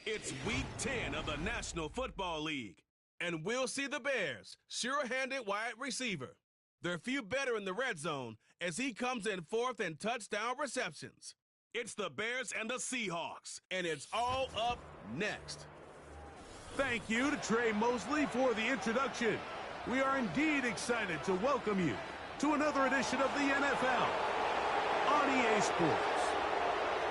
It's Week 10 of the National Football League, and we'll see the Bears' sure-handed wide receiver. They're few better in the red zone as he comes in fourth in touchdown receptions. It's the Bears and the Seahawks, and it's all up next. Thank you to Trey Mosley for the introduction. We are indeed excited to welcome you to another edition of the NFL on EA Sports.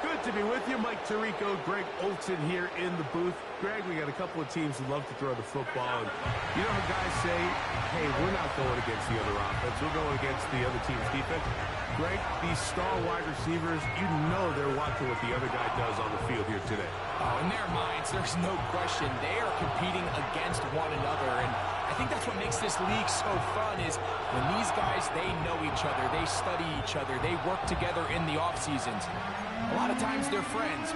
Good to be with you. Mike Tirico, Greg Olson here in the booth. Greg, we got a couple of teams who love to throw the football. And you know how guys say, hey, we're not going against the other offense. We're going against the other team's defense. Greg, these star wide receivers, you know they're watching what the other guy does on the field here today. Oh, in their minds, there's no question. They are competing against one another. And I think that's what makes this league so fun is when these guys, they know each other. They study each other. They work together in the off seasons. A lot of times they're friends.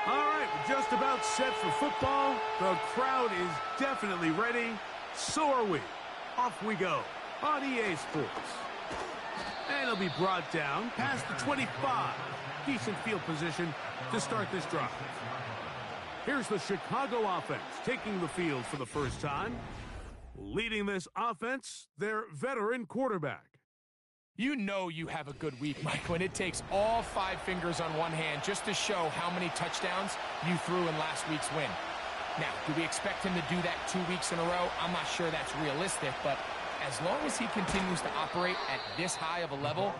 All right, we're just about set for football. The crowd is definitely ready. So are we. Off we go on EA Sports. And it'll be brought down past the 25. Decent field position to start this drive. Here's the Chicago offense taking the field for the first time. Leading this offense, their veteran quarterback. You know you have a good week, Mike, when it takes all 5 fingers on one hand just to show how many touchdowns you threw in last week's win. Now, do we expect him to do that 2 weeks in a row? I'm not sure that's realistic, but as long as he continues to operate at this high of a level,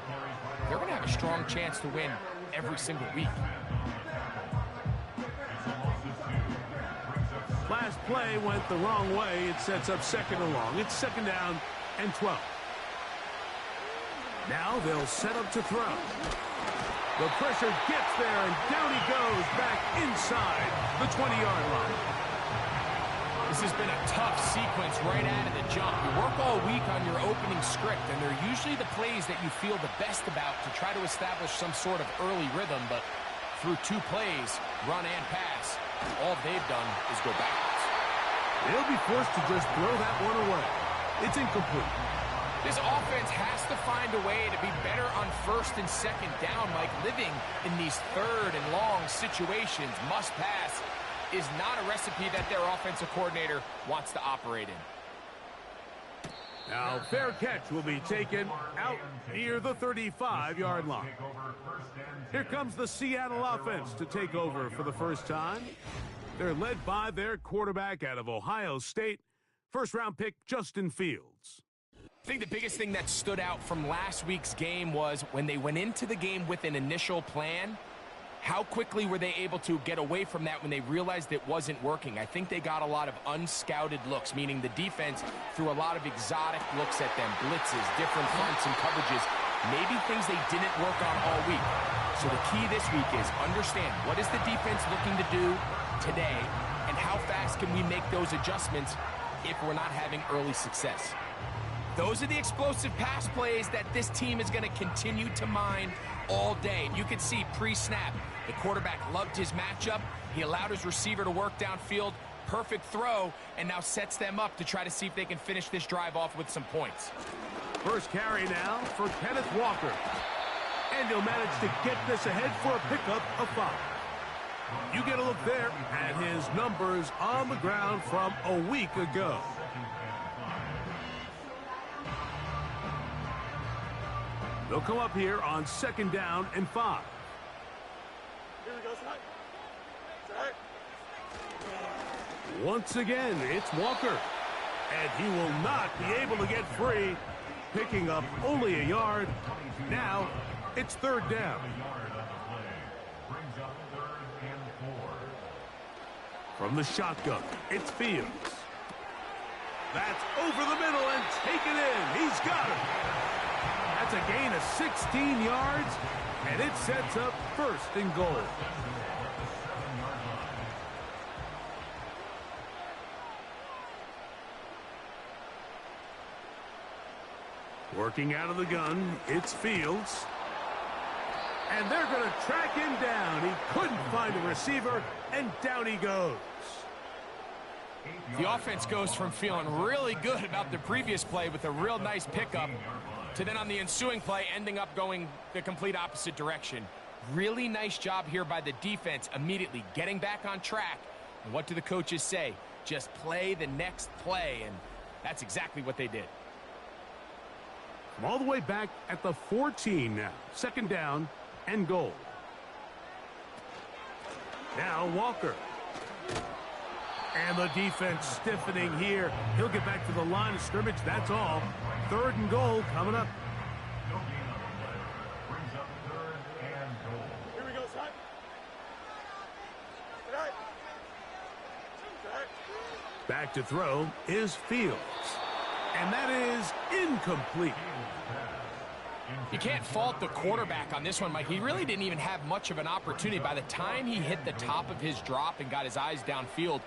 they're going to have a strong chance to win every single week. Last play went the wrong way. It sets up second and long. It's second down and 12. Now they'll set up to throw. The pressure gets there, and down he goes back inside the 20-yard line. This has been a tough sequence right out of the jump. You work all week on your opening script, and they're usually the plays that you feel the best about to try to establish some sort of early rhythm, but through 2 plays, run and pass, all they've done is go backwards. They'll be forced to just throw that one away. It's incomplete. This offense has to find a way to be better on first and second down. Like living in these third and long situations, must pass, is not a recipe that their offensive coordinator wants to operate in. Now, fair catch will be taken out near the 35-yard line. Here comes the Seattle offense to take over for the first time. They're led by their quarterback out of Ohio State, first-round pick Justin Fields. I think the biggest thing that stood out from last week's game was when they went into the game with an initial plan, how quickly were they able to get away from that when they realized it wasn't working? I think they got a lot of unscouted looks, meaning the defense threw a lot of exotic looks at them, blitzes, different fronts and coverages, maybe things they didn't work on all week. So the key this week is understand what is the defense looking to do today and how fast can we make those adjustments if we're not having early success. Those are the explosive pass plays that this team is going to continue to mine all day. And you can see pre-snap, the quarterback loved his matchup. He allowed his receiver to work downfield. Perfect throw, and now sets them up to try to see if they can finish this drive off with some points. First carry now for Kenneth Walker. And he'll manage to get this ahead for a pickup of 5. You get a look there at his numbers on the ground from a week ago. They'll come up here on 2nd down and 5. Here we go, Zach. Once again, it's Walker. And he will not be able to get free, picking up only a yard. Now, it's 3rd down. From the shotgun, it's Fields. That's over the middle and taken in. He's got it. That's a gain of 16 yards, and it sets up 1st and goal. Working out of the gun, it's Fields. And they're going to track him down. He couldn't find a receiver, and down he goes. The offense goes from feeling really good about the previous play with a real nice pickup to then on the ensuing play ending up going the complete opposite direction. Really nice job here by the defense immediately getting back on track. And what do the coaches say? Just play the next play, and that's exactly what they did. From all the way back at the 14 now. 2nd down and goal. Now Walker. And the defense stiffening here. He'll get back to the line of scrimmage. That's all. 3rd and goal coming up. Here we go, Zach. Back to throw is Fields. And that is incomplete. You can't fault the quarterback on this one, Mike. He really didn't even have much of an opportunity. By the time he hit the top of his drop and got his eyes downfield,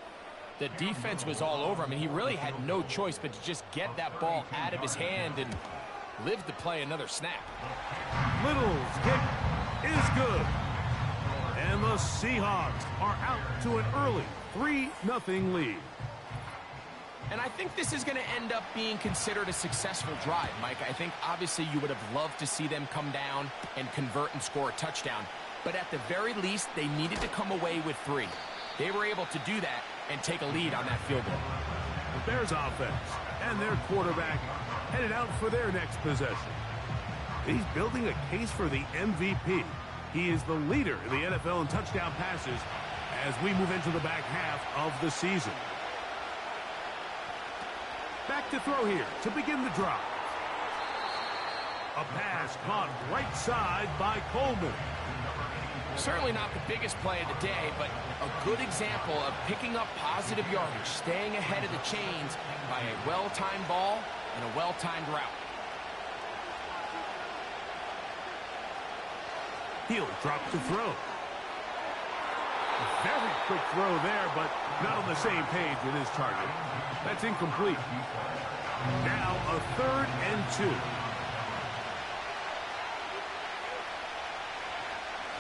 the defense was all over him, and he really had no choice but to just get that ball out of his hand and live to play another snap. Little's kick is good. And the Seahawks are out to an early 3-0 lead. And I think this is going to end up being considered a successful drive, Mike. I think obviously you would have loved to see them come down and convert and score a touchdown. But at the very least, they needed to come away with 3. They were able to do that and take a lead on that field goal. The Bears offense and their quarterback headed out for their next possession. He's building a case for the MVP. He is the leader in the NFL in touchdown passes as we move into the back half of the season. Back to throw here to begin the drive. A pass caught right side by Coleman. Certainly not the biggest play of the day, but a good example of picking up positive yardage, staying ahead of the chains by a well-timed ball and a well-timed route. He'll drop to throw. A very quick throw there, but not on the same page with his target. That's incomplete. Now a 3rd and 2.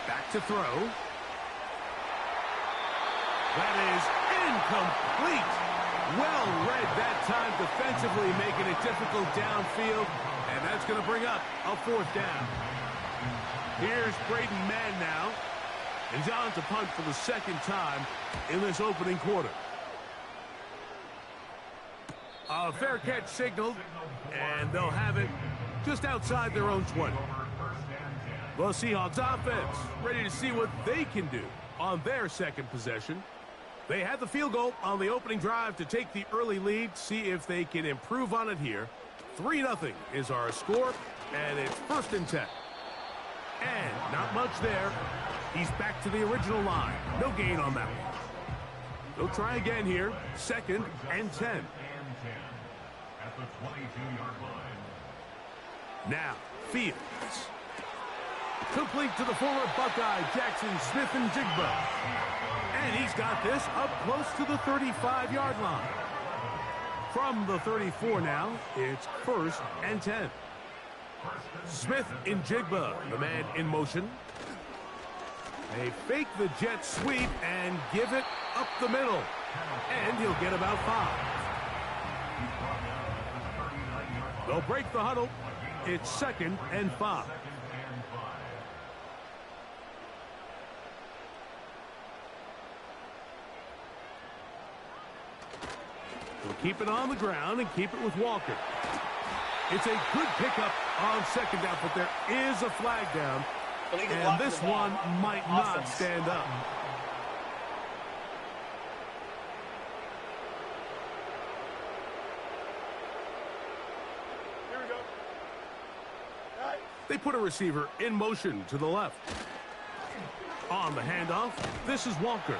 Back to throw. That is incomplete. Well read that time defensively, making it difficult downfield. And that's going to bring up a 4th down. Here's Braden Mann now. And John to punt for the 2nd time in this opening quarter. A fair catch signaled, and they'll have it just outside their own 20. The Seahawks offense ready to see what they can do on their 2nd possession. They had the field goal on the opening drive to take the early lead, see if they can improve on it here. 3-0 is our score, and it's 1st and 10. And not much there. He's back to the original line. No gain on that one. They'll try again here. 2nd and 10. At the 22-yard line. Now, Fields. Complete to the former Buckeye, Jackson Smith-Njigba. And he's got this up close to the 35-yard line. From the 34 now, it's 1st and 10. Smith in Jigba, the man in motion. They fake the jet sweep and give it up the middle. And he'll get about 5. They'll break the huddle. It's 2nd and 5. We'll keep it on the ground and keep it with Walker. It's a good pickup on 2nd down, but there is a flag down. And this one might not stand up. Here we go. Right. They put a receiver in motion to the left. On the handoff, this is Walker.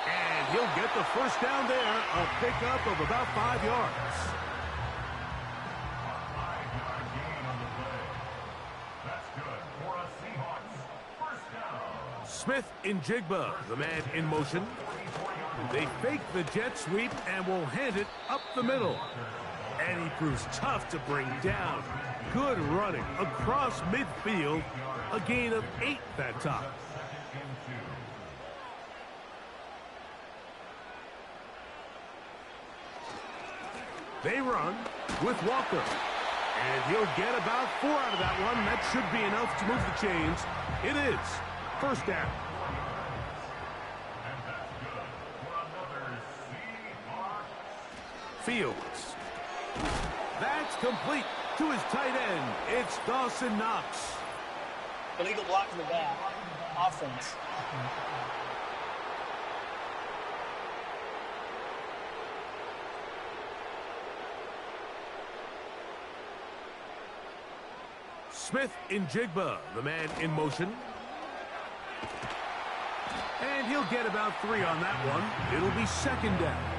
And he'll get the first down there, a pickup of about 5 yards. Smith in Jigba, the man in motion. They fake the jet sweep and will hand it up the middle. And he proves tough to bring down. Good running across midfield. A gain of 8 that time. They run with Walker. And he'll get about 4 out of that one. That should be enough to move the chains. It is. 1st down. Fields. That's complete to his tight end. It's Dawson Knox. Illegal block in the back. Offense. Smith in Jigba, the man in motion. And he'll get about 3 on that one. It'll be 2nd down.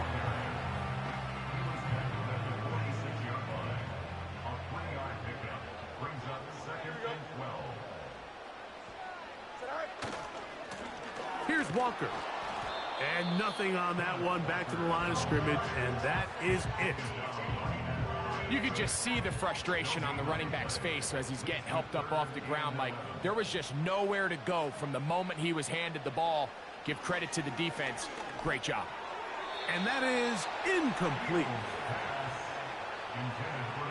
Here's Walker. And nothing on that one. Back to the line of scrimmage, and that is it. You could just see the frustration on the running back's face as he's getting helped up off the ground. Like, there was just nowhere to go from the moment he was handed the ball. Give credit to the defense. Great job. And that is incomplete.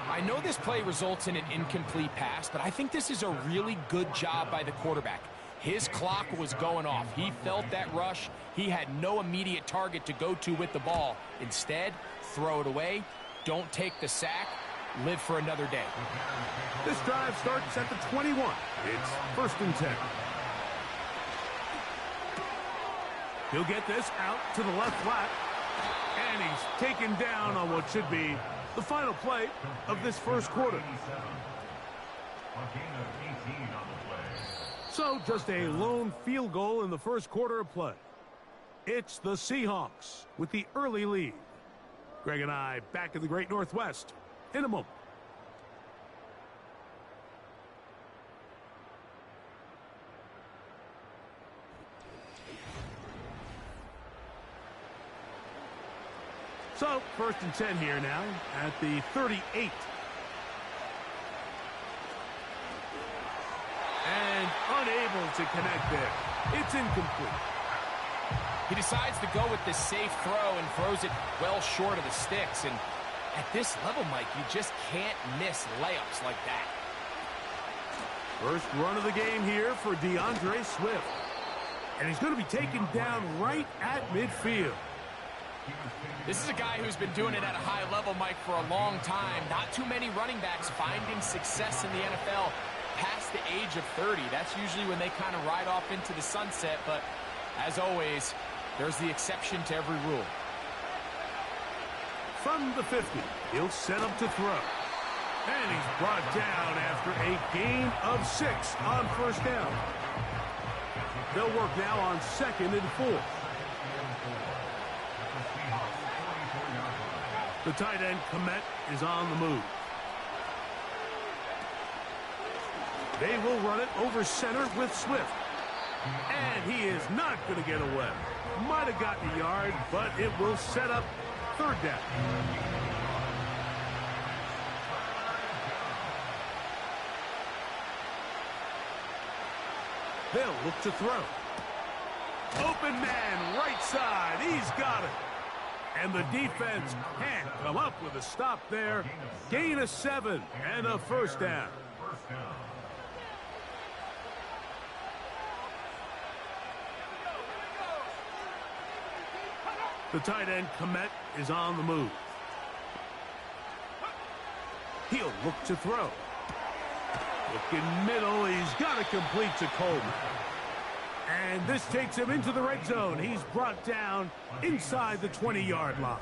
I know this play results in an incomplete pass, but I think this is a really good job by the quarterback. His clock was going off. He felt that rush. He had no immediate target to go to with the ball. Instead, throw it away. Don't take the sack. Live for another day. This drive starts at the 21. It's 1st and 10. He'll get this out to the left flat. And he's taken down on what should be the final play of this 1st quarter. So just a lone field goal in the 1st quarter of play. It's the Seahawks with the early lead. Greg and I back in the Great Northwest in a moment. So, 1st and 10 here now at the 38. And unable to connect there. It's incomplete. He decides to go with the safe throw and throws it well short of the sticks. And at this level, Mike, you just can't miss layups like that. First run of the game here for DeAndre Swift. And he's going to be taken down right at midfield. This is a guy who's been doing it at a high level, Mike, for a long time. Not too many running backs finding success in the NFL past the age of 30. That's usually when they kind of ride off into the sunset. But as always, there's the exception to every rule. From the 50, he'll set up to throw. And he's brought down after a gain of 6 on 1st down. They'll work now on 2nd and 4. The tight end, Komet, is on the move. They will run it over center with Swift. And he is not going to get away. Might have gotten a yard, but it will set up third down. They'll look to throw. Open man, right side. He's got it. And the defense can't come up with a stop there. Gain of 7 and a first down. The tight end, Komet, is on the move. He'll look to throw. Looking middle, he's got it complete to Coleman. And this takes him into the red zone. He's brought down inside the 20-yard line.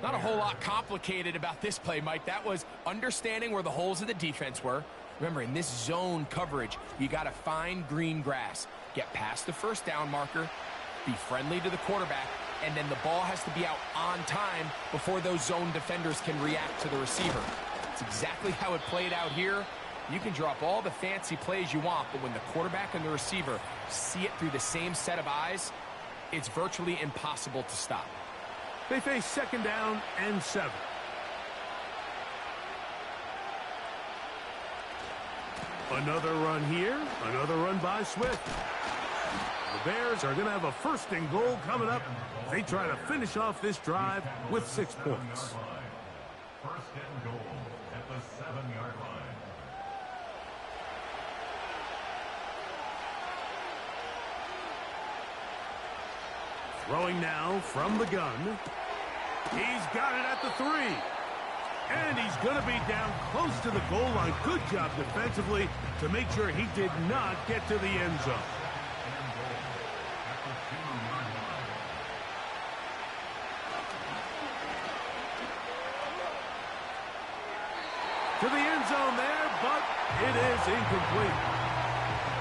Not a whole lot complicated about this play, Mike. That was understanding where the holes of the defense were. Remember, in this zone coverage, you got to find green grass. Get past the first down marker, be friendly to the quarterback, and then the ball has to be out on time before those zone defenders can react to the receiver. It's exactly how it played out here. You can drop all the fancy plays you want, but when the quarterback and the receiver see it through the same set of eyes, it's virtually impossible to stop. They face second down and 7. Another run here, another run by Swift. The Bears are going to have a first and goal coming up. They try to finish off this drive with 6 points. First and goal at the 7-yard line. Throwing now from the gun. He's got it at the 3. And he's going to be down close to the goal line. Good job defensively to make sure he did not get to the end zone. To the end zone there, but it is incomplete.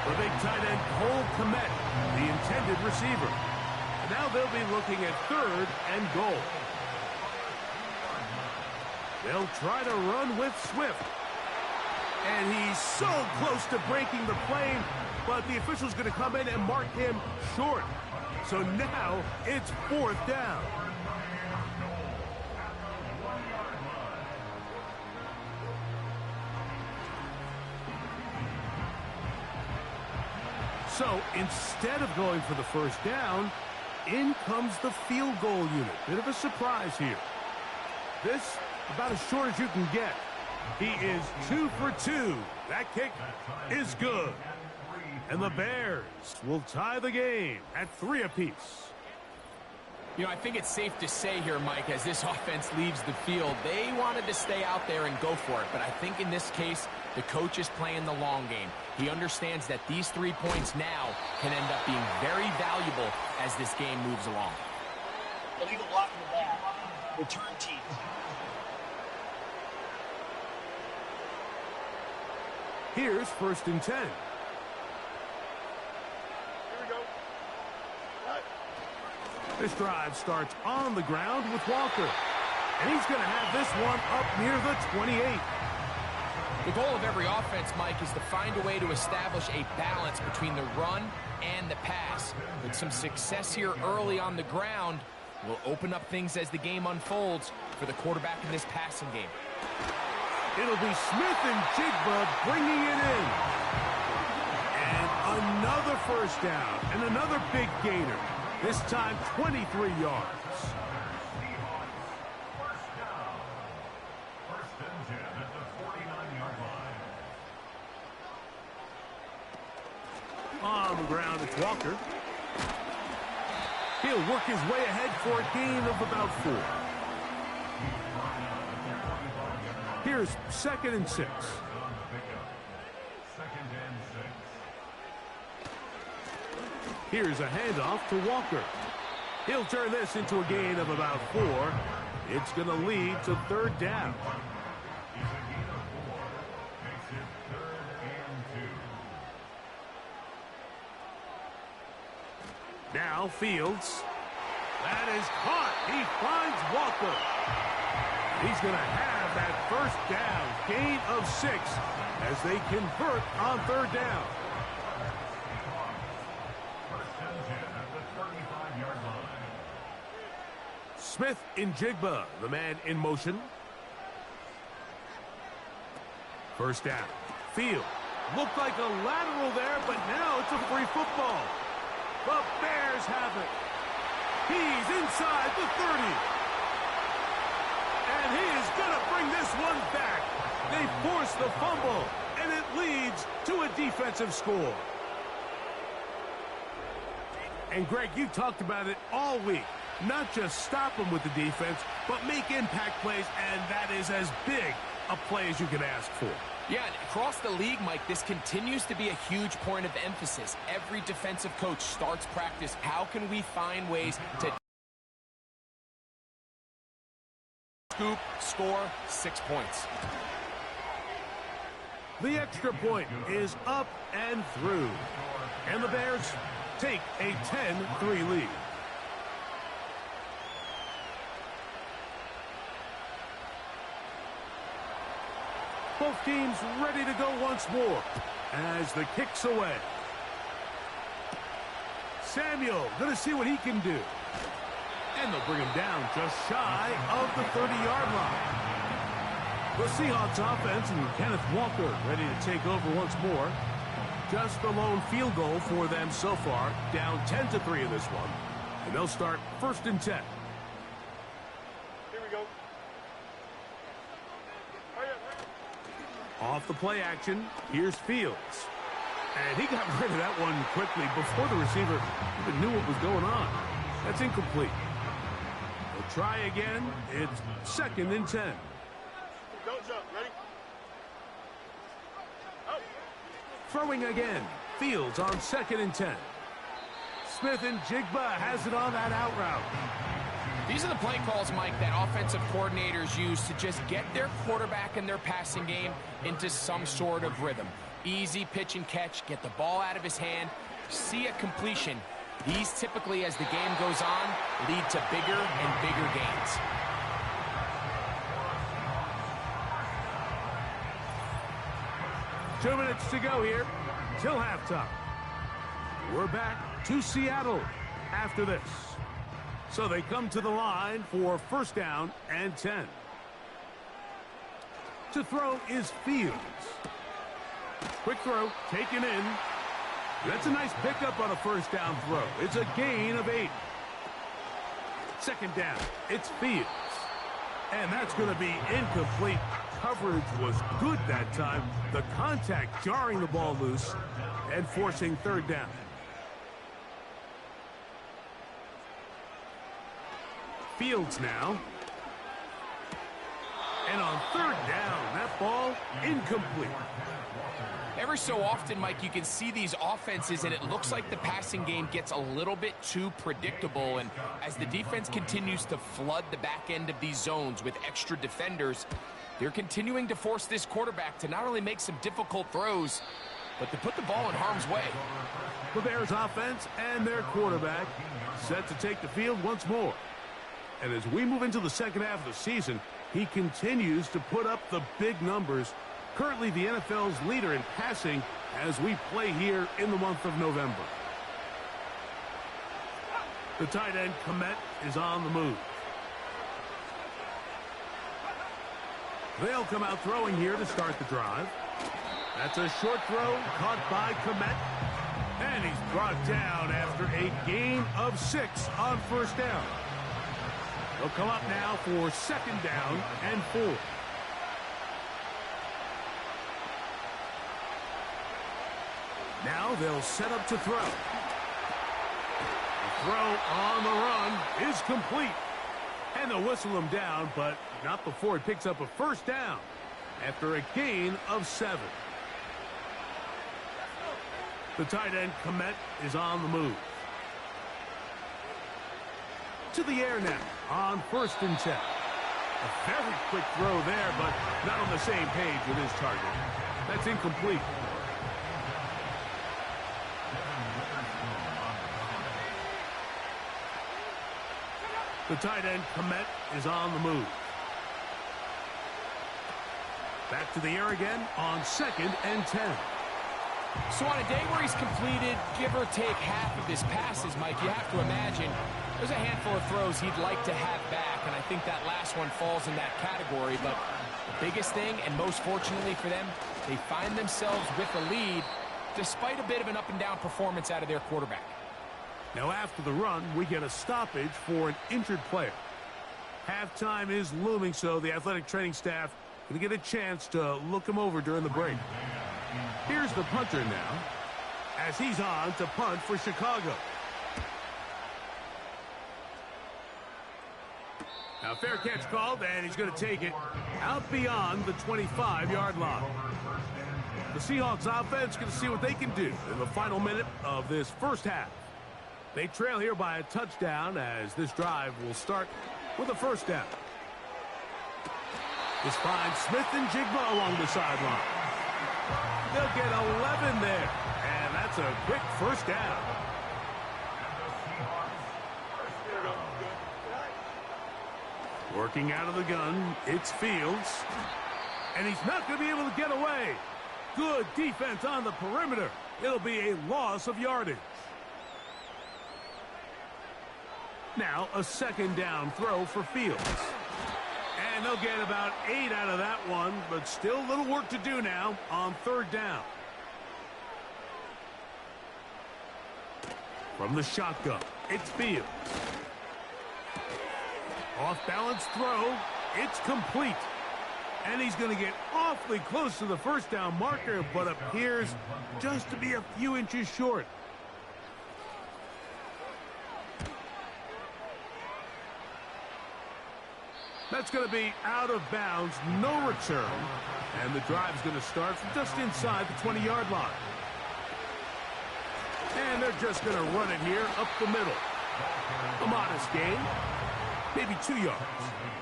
The big tight end, Cole Komet, the intended receiver. Now they'll be looking at third and goal. They'll try to run with Swift. And he's so close to breaking the plane, but the official's going to come in and mark him short. So now it's 4th down. So instead of going for the first down, in comes the field goal unit. Bit of a surprise here. This about as short as you can get. He is 2 for 2. That kick is good. And the Bears will tie the game at 3 apiece. You know, I think it's safe to say here, Mike, as this offense leaves the field, they wanted to stay out there and go for it. But I think in this case, the coach is playing the long game. He understands that these 3 points now can end up being very valuable as this game moves along. Illegal block in the back. Return team. Here's 1st and 10. Here we go. Right. This drive starts on the ground with Walker. And he's going to have this one up near the 28. The goal of every offense, Mike, is to find a way to establish a balance between the run and the pass. With some success here early on the ground, will open up things as the game unfolds for the quarterback in this passing game. It'll be Smith and Jigba bringing it in. And another first down and another big gainer. This time 23 yards. On the ground, it's Walker. He'll work his way ahead for a gain of about 4. Here's 2nd and 6. Here's a handoff to Walker. He'll turn this into a gain of about 4. It's going to lead to 3rd down. Now Fields. That is caught. He finds Walker. He's going to have that first down. Gain of 6 as they convert on 3rd down. Smith-Njigba, the man in motion. First down. Field. Looked like a lateral there, but now it's a free football. The Bears have it. He's inside the 30. And he is going to bring this one back. They force the fumble, and it leads to a defensive score. And Greg, you talked about it all week. Not just stop them with the defense, but make impact plays, and that is as big a play as you can ask for. Yeah, across the league, Mike, this continues to be a huge point of emphasis. Every defensive coach starts practice. How can we find ways to scoop, score 6 points? The extra point is up and through. And the Bears take a 10-3 lead. Both teams ready to go once more as the kick's away. Samuel going to see what he can do. And they'll bring him down just shy of the 30-yard line. The Seahawks offense and Kenneth Walker ready to take over once more. Just the lone field goal for them so far, down 10-3 in this one. And they'll start 1st and 10. Here we go. Off the play action, here's Fields. And he got rid of that one quickly before the receiver even knew what was going on. That's incomplete. They'll try again. It's 2nd and 10. Don't jump. Ready? Out. Throwing again. Fields on 2nd and 10. Smith-Njigba has it on that out route. These are the play calls, Mike, that offensive coordinators use to just get their quarterback and their passing game into some sort of rhythm. Easy pitch and catch, get the ball out of his hand, see a completion. These typically, as the game goes on, lead to bigger and bigger gains. Two minutes to go here till halftime. We're back to Seattle after this. So they come to the line for 1st down and 10. To throw is Fields. Quick throw, taken in. That's a nice pickup on a 1st down throw. It's a gain of 8. 2nd down, it's Fields. And that's going to be incomplete. Coverage was good that time. The contact jarring the ball loose and forcing 3rd down. Fields now. And on 3rd down, that ball incomplete. Every so often, Mike, you can see these offenses, and it looks like the passing game gets a little bit too predictable. And as the defense continues to flood the back end of these zones with extra defenders, they're continuing to force this quarterback to not only make some difficult throws, but to put the ball in harm's way. The Bears offense and their quarterback set to take the field once more. And as we move into the 2nd half of the season, he continues to put up the big numbers. Currently the NFL's leader in passing as we play here in the month of November. The tight end, Komet, is on the move. They'll come out throwing here to start the drive. That's a short throw caught by Komet. And he's brought down after a gain of 6 on 1st down. They'll come up now for 2nd down and 4. Now they'll set up to throw. The throw on the run is complete. And they'll whistle him down, but not before he picks up a 1st down after a gain of 7. The tight end, Komet, is on the move. To the air now on 1st and 10. A very quick throw there, but not on the same page with his target. That's incomplete. The tight end, Komet, is on the move. Back to the air again on 2nd and 10. So on a day where he's completed, give or take half of his passes, Mike, you have to imagine there's a handful of throws he'd like to have back, and I think that last one falls in that category. But the biggest thing, and most fortunately for them, they find themselves with a lead despite a bit of an up-and-down performance out of their quarterback. Now after the run, we get a stoppage for an injured player. Halftime is looming, so the athletic training staff going to get a chance to look him over during the break. Here's the punter now, as he's on to punt for Chicago. Now fair catch called, and he's going to take it out beyond the 25-yard line. The Seahawks offense going to see what they can do in the final minute of this first half. They trail here by a touchdown as this drive will start with a first down. This finds Smith and Jigba along the sideline. They'll get 11 there, and that's a quick first down. Working out of the gun, it's Fields. And he's not going to be able to get away. Good defense on the perimeter. It'll be a loss of yardage. Now a second down throw for Fields. And they'll get about 8 out of that one, but still a little work to do now on third down. From the shotgun, it's Fields. Off-balance throw, it's complete. And he's going to get awfully close to the first down marker, but appears just to be a few inches short. That's going to be out of bounds, no return. And the drive's going to start from just inside the 20-yard line. And they're just going to run it here up the middle. A modest gain, maybe 2 yards.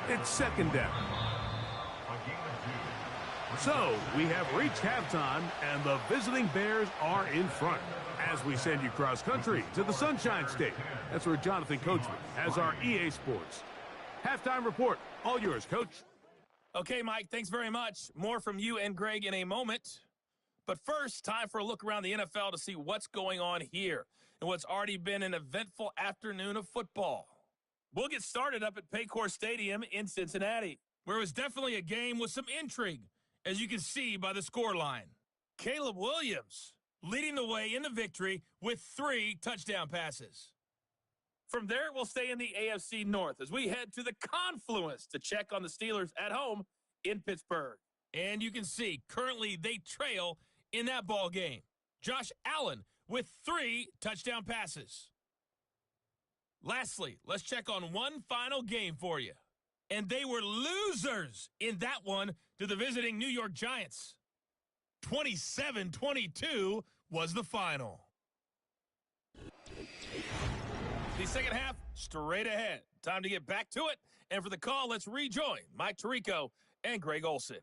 It's second down. So we have reached halftime, and the visiting Bears are in front. As we send you cross-country to the Sunshine State. That's where Jonathan Coachman has our EA Sports halftime report. All yours, Coach. Okay, Mike, thanks very much. More from you and Greg in a moment. But first, time for a look around the NFL to see what's going on here and what's already been an eventful afternoon of football. We'll get started up at Paycor Stadium in Cincinnati, where it was definitely a game with some intrigue, as you can see by the scoreline. Caleb Williams leading the way in the victory with 3 touchdown passes. From there, we'll stay in the AFC North as we head to the confluence to check on the Steelers at home in Pittsburgh. And you can see, currently they trail in that ball game. Josh Allen with 3 touchdown passes. Lastly, let's check on one final game for you. And they were losers in that one to the visiting New York Giants. 27-22 was the final. The second half, straight ahead. Time to get back to it. And for the call, let's rejoin Mike Tirico and Greg Olson.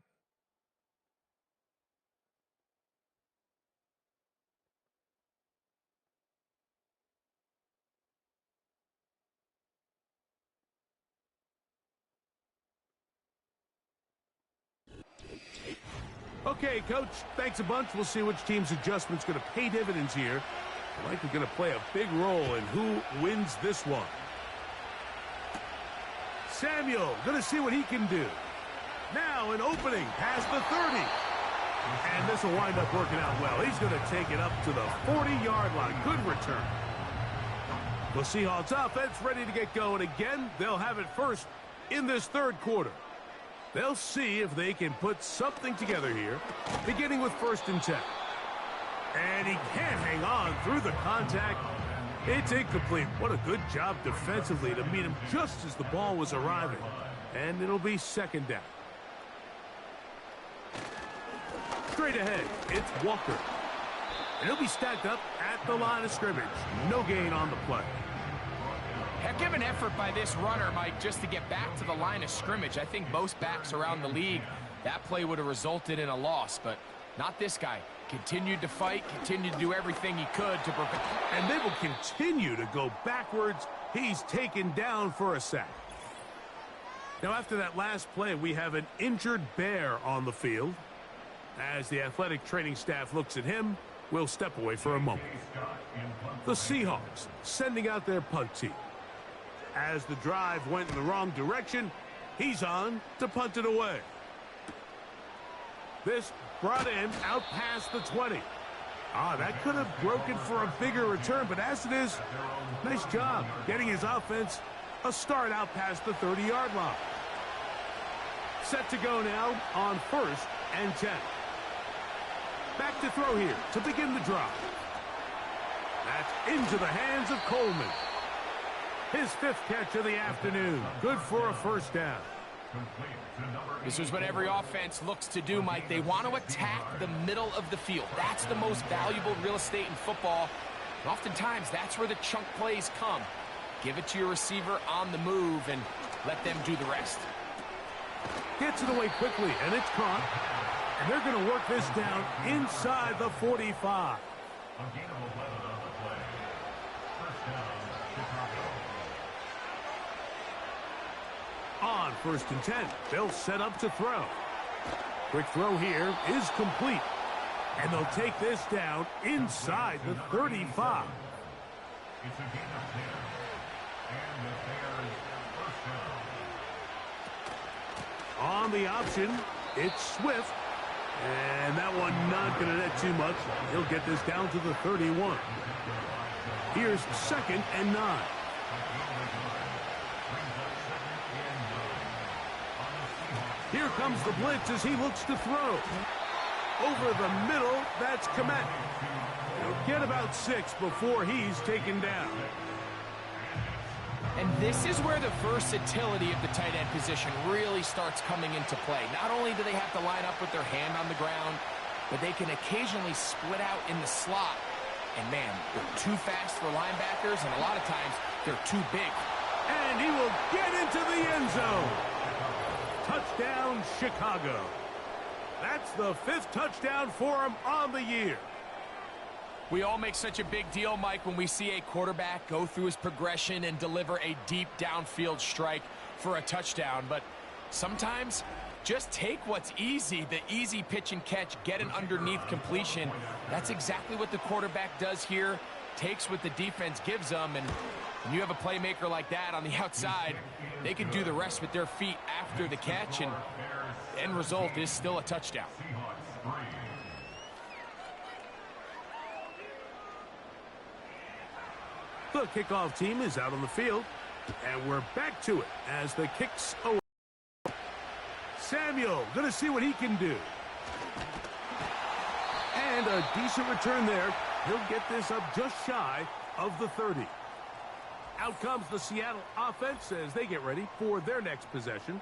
Okay, Coach, thanks a bunch. We'll see which team's adjustment's going to pay dividends here. Likely going to play a big role in who wins this one. Samuel going to see what he can do. Now an opening past the 30. And this will wind up working out well. He's going to take it up to the 40-yard line. Good return. The Seahawks offense ready to get going again. They'll have it first in this third quarter. They'll see if they can put something together here, beginning with 1st and 10. And he can't hang on through the contact. It's incomplete. What a good job defensively to meet him just as the ball was arriving. And it'll be second down. Straight ahead, it's Walker. And he'll be stacked up at the line of scrimmage. No gain on the play. Heck of an effort by this runner, Mike, just to get back to the line of scrimmage. I think most backs around the league, that play would have resulted in a loss, but not this guy. Continued to fight, continued to do everything he could to prevent. And they will continue to go backwards. He's taken down for a sack. Now, after that last play, we have an injured Bear on the field. As the athletic training staff looks at him, We'll step away for a moment. The Seahawks sending out their punt team. As the drive went in the wrong direction, he's on to punt it away. This brought in out past the 20. That could have broken for a bigger return, but as it is, nice job getting his offense a start out past the 30-yard line. Set to go now on 1st and 10. Back to throw here to begin the drive. That's into the hands of Coleman. His 5th catch of the afternoon. Good for a first down. This is what every offense looks to do, Mike. They want to attack the middle of the field. That's the most valuable real estate in football. And oftentimes, that's where the chunk plays come. Give it to your receiver on the move and let them do the rest. Gets it away quickly, and it's caught. And they're going to work this down inside the 45. A gain of 11 on the play. First down, Chicago. On 1st and 10, they'll set up to throw. Quick throw here is complete. And they'll take this down inside the 35. It's a gain of 10. And the Bears first down. On the option, it's Swift. And that one not going to net too much. He'll get this down to the 31. Here's 2nd and 9. Here comes the blitz as he looks to throw. Over the middle, that's Komet. He'll get about 6 before he's taken down. And this is where the versatility of the tight end position really starts coming into play. Not only do they have to line up with their hand on the ground, but they can occasionally split out in the slot. And man, they're too fast for linebackers, and a lot of times they're too big. And he will get into the end zone. Touchdown, Chicago. That's the 5th touchdown for him on the year. We all make such a big deal, Mike, when we see a quarterback go through his progression and deliver a deep downfield strike for a touchdown. But sometimes, just take what's easy, the easy pitch and catch, get an underneath completion. That's exactly what the quarterback does here, takes what the defense gives them, and when you have a playmaker like that on the outside, they can do the rest with their feet after the catch, and the end result is still a touchdown. The kickoff team is out on the field, and we're back to it as the kicks away. Samuel going to see what he can do. And a decent return there. He'll get this up just shy of the 30. Out comes the Seattle offense as they get ready for their next possession.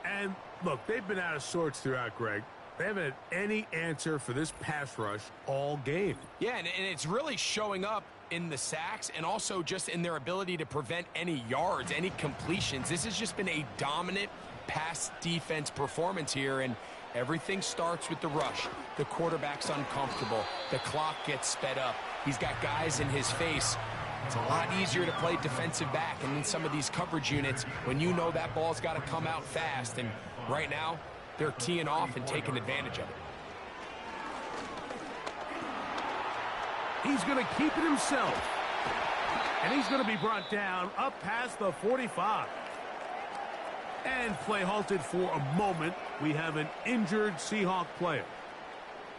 And look, they've been out of sorts throughout, Greg. They haven't had any answer for this pass rush all game. Yeah, and it's really showing up in the sacks and also just in their ability to prevent any yards, any completions. This has just been a dominant pass defense performance here, and everything starts with the rush. The quarterback's uncomfortable. The clock gets sped up. He's got guys in his face. It's a lot easier to play defensive back, and in some of these coverage units, when you know that ball's got to come out fast, and right now, they're teeing off and taking advantage of it. He's going to keep it himself. And he's going to be brought down up past the 45. And play halted for a moment. We have an injured Seahawk player.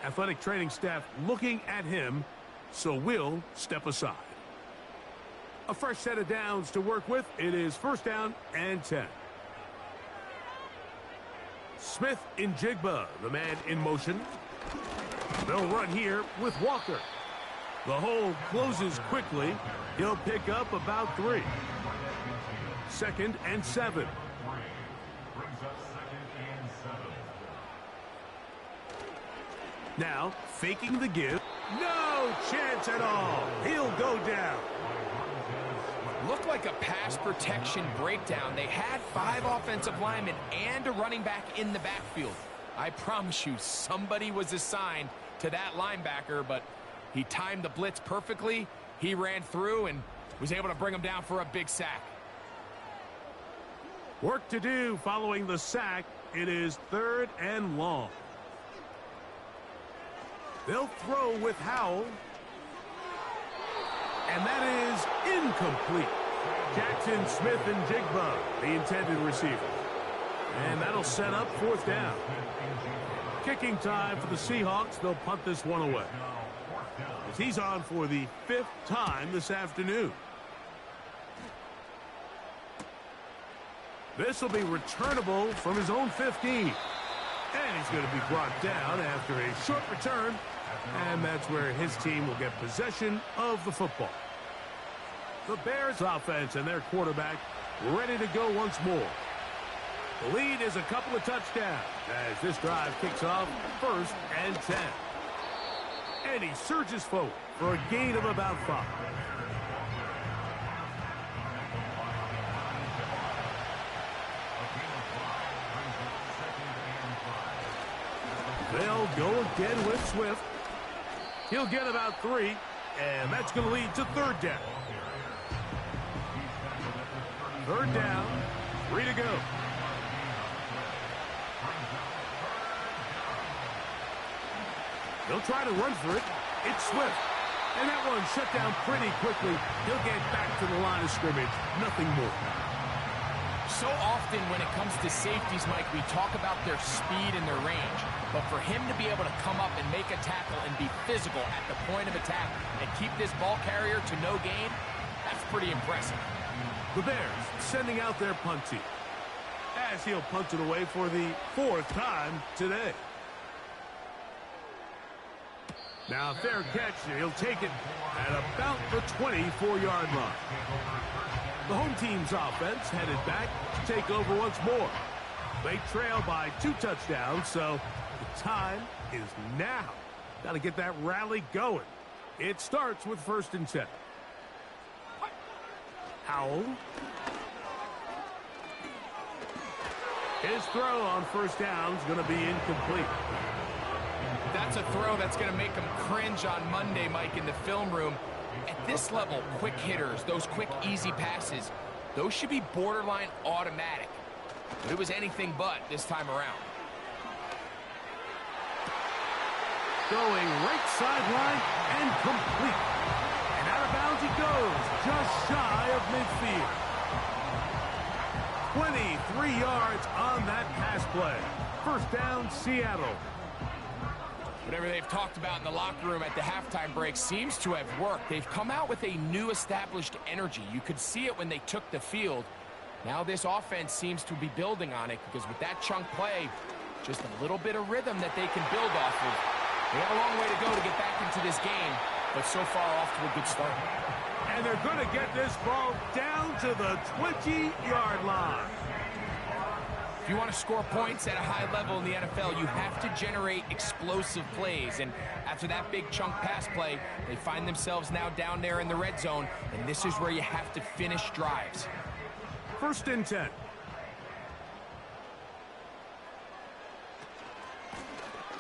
Athletic training staff looking at him, so we'll step aside. A fresh set of downs to work with. It is 1st down and 10. Smith in Jigba, the man in motion. They'll run here with Walker. The hole closes quickly. He'll pick up about 3. 2nd and 7. Brings up 2nd and 7. Now, faking the give. No chance at all. He'll go down. Looked like a pass protection breakdown. They had 5 offensive linemen and a running back in the backfield. I promise you, somebody was assigned to that linebacker, but he timed the blitz perfectly. He ran through and was able to bring him down for a big sack. Work to do following the sack. It is 3rd and long. They'll throw with Howell. And that is incomplete. Jackson, Smith, and Jigba, the intended receiver. And that'll set up fourth down. Kicking time for the Seahawks. They'll punt this one away, as he's on for the 5th time this afternoon. This will be returnable from his own 15. And he's going to be brought down after a short return. And that's where his team will get possession of the football. The Bears offense and their quarterback ready to go once more. The lead is a couple of touchdowns as this drive kicks off 1st and 10. And he surges forward for a gain of about 5. They'll go again with Swift. He'll get about 3, and that's going to lead to 3rd down. 3rd down, 3 to go. They'll try to run for it. It's Swift. And that one shut down pretty quickly. He'll get back to the line of scrimmage. Nothing more. So often when it comes to safeties, Mike, we talk about their speed and their range. But for him to be able to come up and make a tackle and be physical at the point of attack and keep this ball carrier to no gain, that's pretty impressive. The Bears sending out their punt team, as he'll punt it away for the 4th time today. Now, fair catch, and he'll take it at about the 24-yard line. The home team's offense headed back to take over once more. They trail by 2 touchdowns, so the time is now. Got to get that rally going. It starts with 1st and 10. Howell. His throw on 1st down is going to be incomplete. That's a throw that's going to make them cringe on Monday, Mike, in the film room. At this level, quick hitters, those quick, easy passes, those should be borderline automatic. But it was anything but this time around. Going right sideline and complete. And out of bounds he goes, just shy of midfield. 23 yards on that pass play. 1st down, Seattle. Whatever they've talked about in the locker room at the halftime break seems to have worked. They've come out with a new established energy. You could see it when they took the field. Now this offense seems to be building on it because with that chunk play, just a little bit of rhythm that they can build off of. They have a long way to go to get back into this game, but so far off to a good start. And they're going to get this ball down to the 20-yard line. If you want to score points at a high level in the NFL, you have to generate explosive plays. And after that big chunk pass play, they find themselves now down there in the red zone, and this is where you have to finish drives. 1st and 10.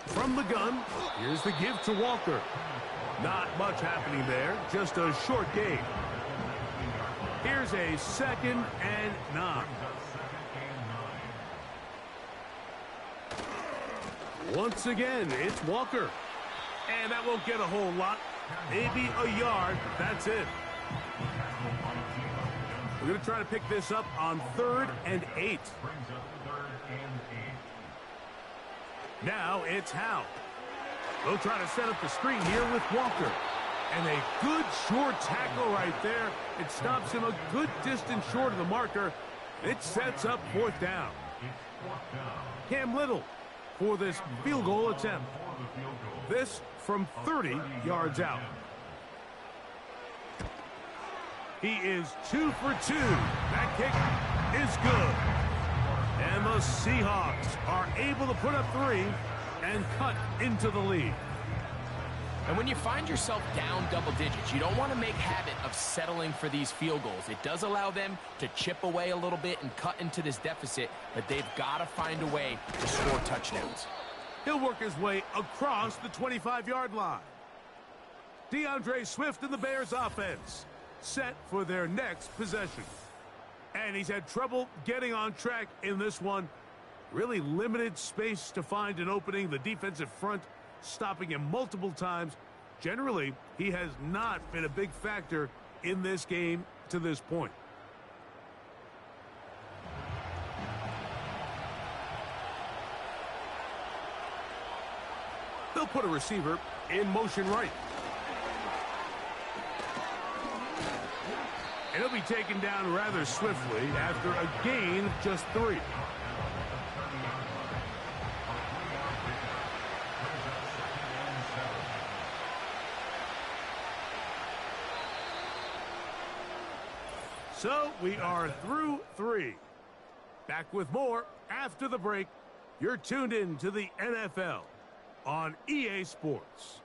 From the gun, here's the give to Walker. Not much happening there, just a short gain. Here's a 2nd and 9. Once again, it's Walker. And that won't get a whole lot. Maybe a yard. That's it. We're going to try to pick this up on 3rd and 8. Now it's Howe. They'll try to set up the screen here with Walker. And a good short tackle right there. It stops him a good distance short of the marker. It sets up 4th down. Cam Little for this field goal attempt. This from 30 yards out. He is 2 for 2. That kick is good. And the Seahawks are able to put up 3 and cut into the lead. And when you find yourself down double digits, you don't want to make habit of settling for these field goals. It does allow them to chip away a little bit and cut into this deficit, but they've got to find a way to score touchdowns. He'll work his way across the 25-yard line. DeAndre Swift and the Bears offense set for their next possession. And he's had trouble getting on track in this one. Really limited space to find an opening. The defensive front stopping him multiple times. Generally, he has not been a big factor in this game to this point. They'll put a receiver in motion right. And he'll be taken down rather swiftly after a gain of just 3. So we are through 3. Back with more after the break. You're tuned in to the NFL on EA Sports.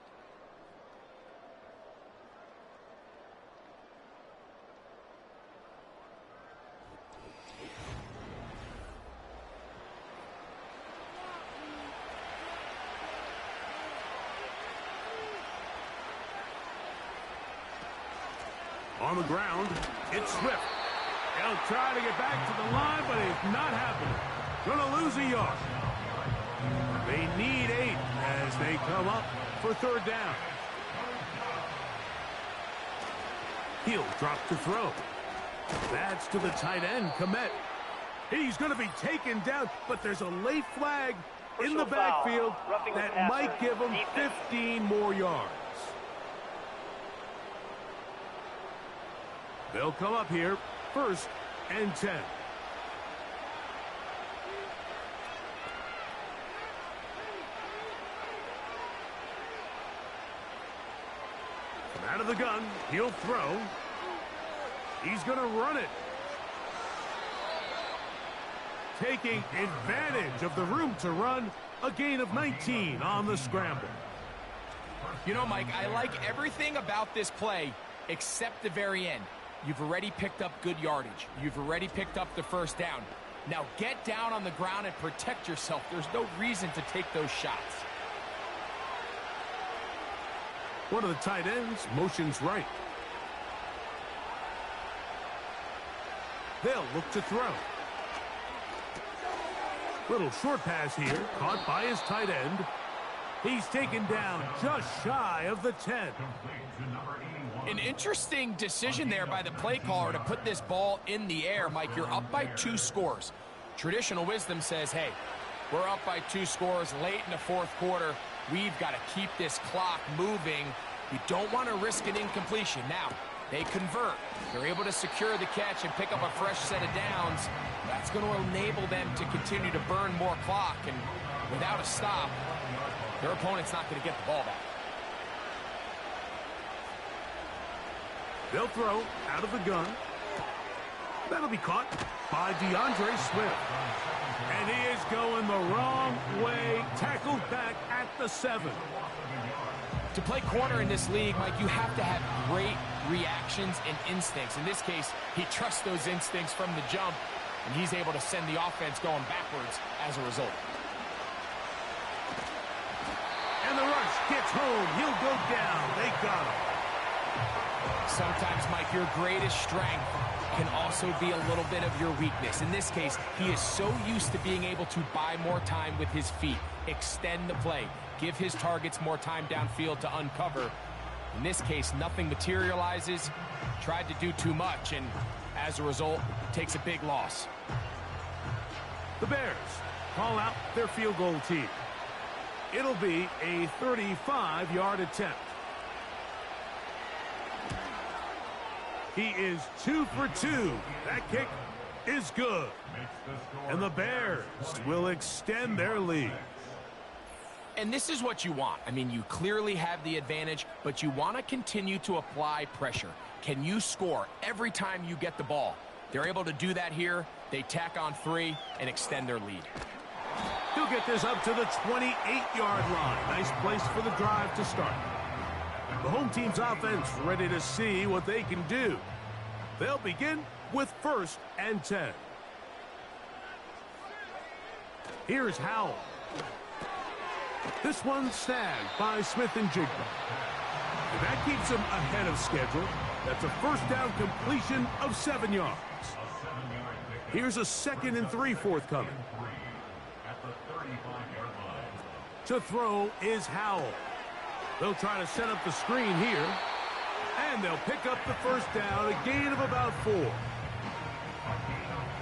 On the ground, it's Swift. He'll try to get back to the line, but it's not happening. Gonna lose a yard. They need 8 as they come up for 3rd down. He'll drop to throw. That's to the tight end, Komet. He's going to be taken down, but there's a late flag in the backfield that might give him 15 more yards. They'll come up here, 1st and 10. From out of the gun, he'll throw. He's going to run it. Taking advantage of the room to run, a gain of 19 on the scramble. You know, Mike, I like everything about this play except the very end. You've already picked up good yardage. You've already picked up the 1st down. Now get down on the ground and protect yourself. There's no reason to take those shots. One of the tight ends motions right. They'll look to throw. Little short pass here, caught by his tight end. He's taken down just shy of the 10. An interesting decision there by the play caller to put this ball in the air. Mike, you're up by 2 scores. Traditional wisdom says, hey, we're up by 2 scores late in the 4th quarter. We've got to keep this clock moving. You don't want to risk an incompletion. Now, they convert. They're able to secure the catch and pick up a fresh set of downs. That's going to enable them to continue to burn more clock. And without a stop, their opponent's not going to get the ball back. They'll throw out of the gun. That'll be caught by DeAndre Swift. And he is going the wrong way. Tackled back at the 7. To play corner in this league, Mike, you have to have great reactions and instincts. In this case, he trusts those instincts from the jump, and he's able to send the offense going backwards as a result. And the rush gets home. He'll go down. They got him. Sometimes, Mike, your greatest strength can also be a little bit of your weakness. In this case, he is so used to being able to buy more time with his feet, extend the play, give his targets more time downfield to uncover. In this case, nothing materializes, tried to do too much, and as a result, takes a big loss. The Bears call out their field goal team. It'll be a 35-yard attempt. He is 2 for 2. That kick is good. And the Bears will extend their lead. And this is what you want. I mean, you clearly have the advantage, but you want to continue to apply pressure. Can you score every time you get the ball? They're able to do that here. They tack on 3 and extend their lead. He'll get this up to the 28-yard line. Nice place for the drive to start. The home team's offense ready to see what they can do. They'll begin with 1st and 10. Here's Howell. This one snagged by Smith and Jigba. And that keeps him ahead of schedule. That's a 1st down completion of 7 yards. Here's a 2nd and 3 forthcoming. To throw is Howell. They'll try to set up the screen here. And they'll pick up the first down, a gain of about 4. A gain of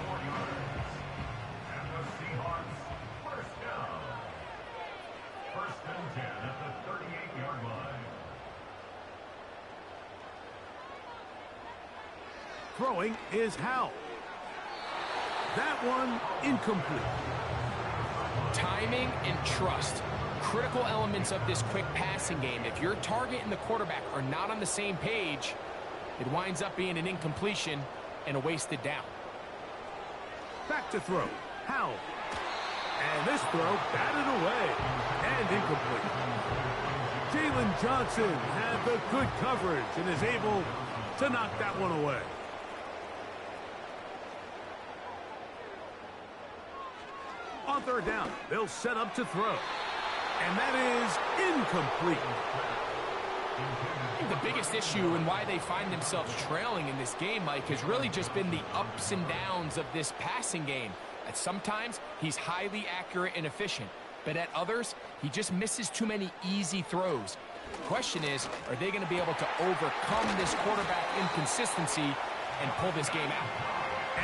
4 yards. And the Seahawks first down. First and 10 at the 38-yard line. Throwing is Howell. That one incomplete. Timing and trust. Critical elements of this quick passing game. If your target and the quarterback are not on the same page, it winds up being an incompletion and a wasted down. Back to throw. Howell. And this throw batted away and incomplete. Jalen Johnson had the good coverage and is able to knock that one away. On third down, they'll set up to throw. And that is incomplete. I think the biggest issue and why they find themselves trailing in this game, Mike, has really just been the ups and downs of this passing game. At sometimes, he's highly accurate and efficient, but at others, he just misses too many easy throws. The question is, are they going to be able to overcome this quarterback inconsistency and pull this game out?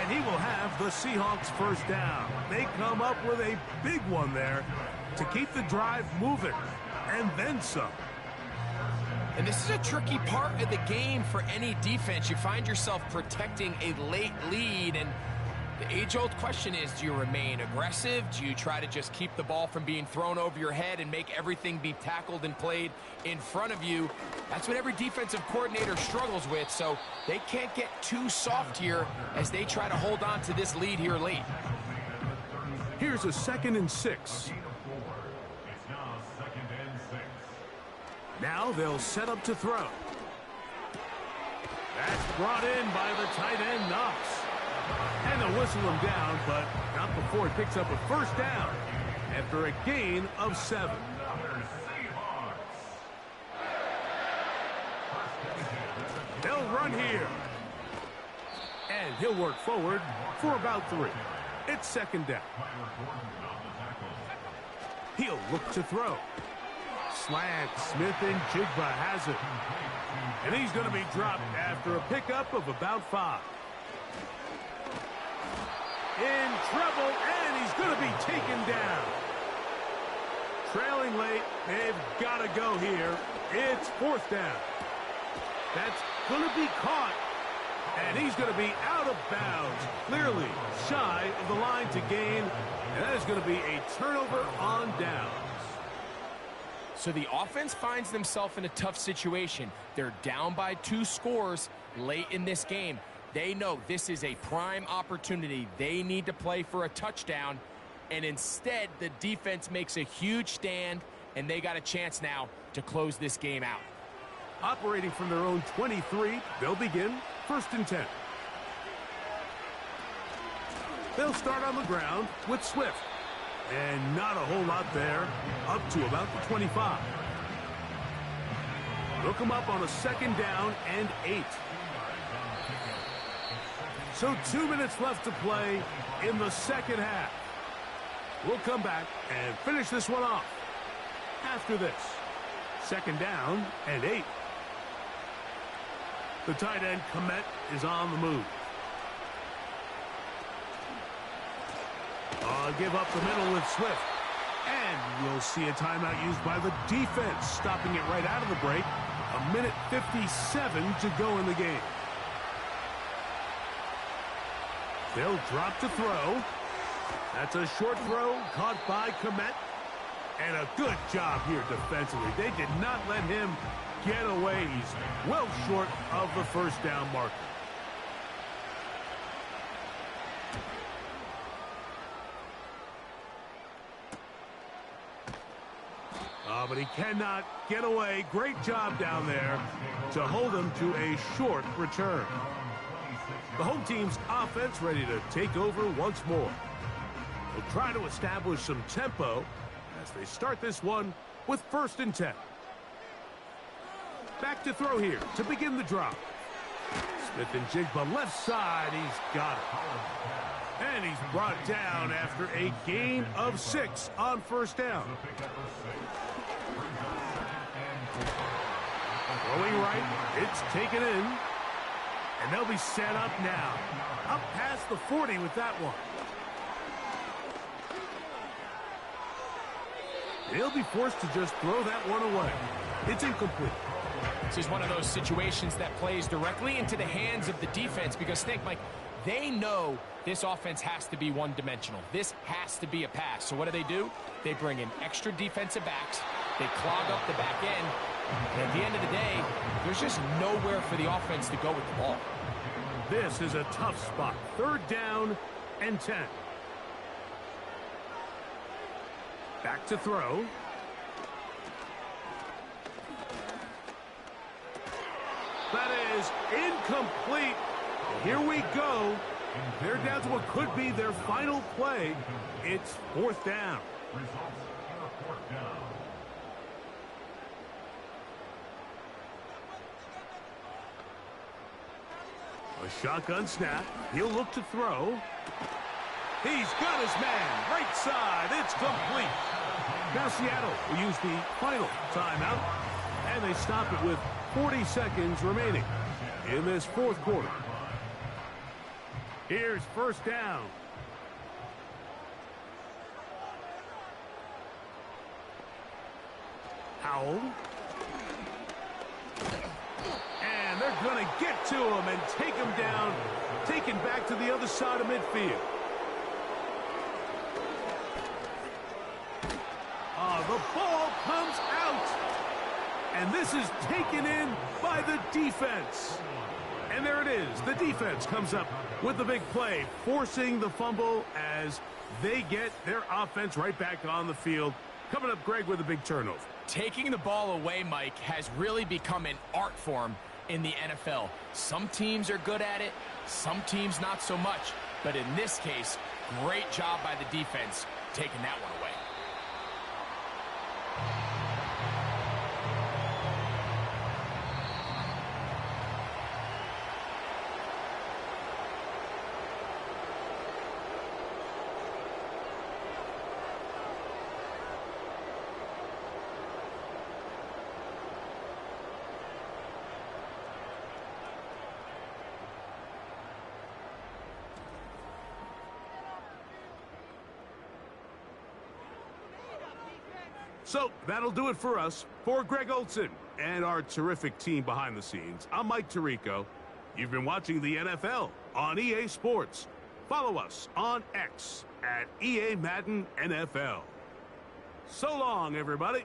And he will have the Seahawks first down. They come up with a big one there to keep the drive moving, and then some. And this is a tricky part of the game for any defense. You find yourself protecting a late lead, and the age-old question is, do you remain aggressive? Do you try to just keep the ball from being thrown over your head and make everything be tackled and played in front of you? That's what every defensive coordinator struggles with, so they can't get too soft here as they try to hold on to this lead here late. Here's a 2nd and 6. It's now 2nd and 6. Now they'll set up to throw. That's brought in by the tight end, Knox. And they'll whistle him down, but not before he picks up a first down after a gain of 7. They'll run here. And he'll work forward for about 3. It's 2nd down. He'll look to throw. Slant, Smith and Jigba has it. And he's going to be dropped after a pickup of about 5. In trouble, and he's going to be taken down. Trailing late, they've got to go here. It's 4th down. That's going to be caught, and he's going to be out of bounds, clearly shy of the line to gain, and that is going to be a turnover on downs. So the offense finds themselves in a tough situation. They're down by 2 scores late in this game. They know this is a prime opportunity. They need to play for a touchdown, and instead the defense makes a huge stand, and they got a chance now to close this game out. Operating from their own 23, they'll begin 1st and 10. They'll start on the ground with Swift. And not a whole lot there, up to about the 25. They'll come up on a 2nd down and 8. So 2 minutes left to play in the 2nd half. We'll come back and finish this one off after this. 2nd down and 8. The tight end, Komet, is on the move. Give up the middle with Swift. And we'll see a timeout used by the defense, stopping it right out of the break. 1:57 to go in the game. They'll drop to throw. That's a short throw caught by Komet. And a good job here defensively. They did not let him get away. He's well short of the first down marker. But he cannot get away. Great job down there to hold him to a short return. The home team's offense ready to take over once more. They'll try to establish some tempo as they start this one with 1st and 10. Back to throw here to begin the drop. Smith and Jigba left side. He's got it. And he's brought down after a gain of 6 on first down. Throwing right, it's taken in. And they'll be set up now. Up past the 40 with that one. They'll be forced to just throw that one away. It's incomplete. This is one of those situations that plays directly into the hands of the defense because, think, Mike, they know this offense has to be one-dimensional. This has to be a pass. So what do? They bring in extra defensive backs. They clog up the back end. And at the end of the day, there's just nowhere for the offense to go with the ball. This is a tough spot. 3rd down and 10. Back to throw. That is incomplete. Here we go. They're down to what could be their final play. It's 4th down. Results in a 4th down. A shotgun snap. He'll look to throw. He's got his man. Right side. It's complete. Now Seattle will use the final timeout. And they stop it with 40 seconds remaining in this 4th quarter. Here's 1st down. Howell. And they're going to get to him and take him down. Taken back to the other side of midfield. The ball comes out. And this is taken in by the defense. And there it is. The defense comes up with the big play, forcing the fumble as they get their offense right back on the field. Coming up, Greg, with a big turnover. Taking the ball away, Mike, has really become an art form in the NFL. Some teams are good at it, some teams not so much. But in this case, great job by the defense taking that one away. So that'll do it for us. For Greg Olson and our terrific team behind the scenes, I'm Mike Tirico. You've been watching the NFL on EA Sports. Follow us on X at EA Madden NFL. So long, everybody.